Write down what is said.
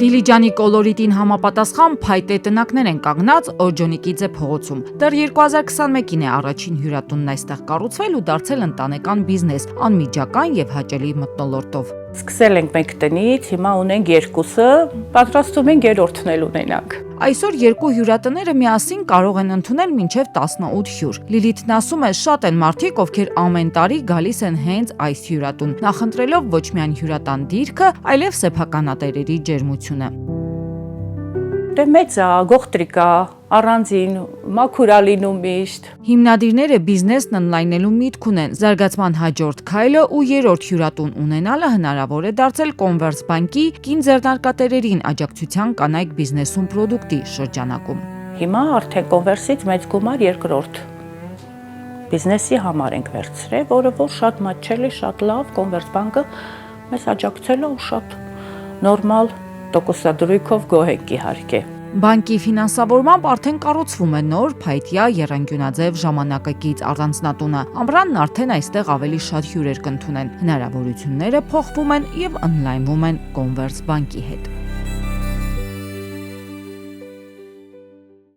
Դիլիջանի կոլորիտին համապատասխան փայտե տնակներ են կանգնած Օրջոնիկիձե փողոցում։ Դեռ 2021-ին է առաջին հյուրատունն այստեղ կառուցվել ու դարձել ընտանեկան բիզնես, անմիջական եւ հաճելի մթնոլորտով։ Սկսել ենք մեկ տնից, հիմա ունենք երկուսը, պատրաստում ենք երրորդն էլ ունենանք։ Այսօր երկու հյուրատները միասին կարող են ընդունել մինչև 18 հյուր։ Լիլիթն ասում է, շատ են մարդիկ, ովքեր ամեն տարի գալիս են հենց այս հյուրատուն, նախընտրելով ոչ միայն հյուրատան դիրքը, այլև սեփականատերերի ջերմությունը։ Դե մեծ է, գողտրիկ է, առանձին, մաքուր է լինում միշտ։ Հիմնադիրները բիզնեսն ընդլայնելու միտք ունեն։ Զարգացման հաջորդ քայլը ու երրորդ հյուրատուն ունենալը հնարավոր է դարձել Կոնվերսբանկի կին ձեռնարկատերերին աջակցության կանայք բիզնեսում պրոդուկտի շրջանակում։ Հիմա արդեն Կոնվերսից մեծ գումար երկրորդ բիզնեսի համար ենք վերցրել, որը որ շատ մատչելի, շատ լավ, Կոնվերսբանկը մեզ աջակցել է ու շատ նորմալ տոկոսադրույքով գոհ ենք իհարկե։ Բանկի ֆինանսավորմամբ արդեն կառուցվում է նոր փայտյա եռանկյունաձև ժամանակակից առանձնատունը։ Ամռանն արդեն այստեղ ավելի շատ հյուրեր կընդունեն։ Հնարավորությունները փոխվում են եւ ընդլայնվում են Կոնվերսբանկի հետ։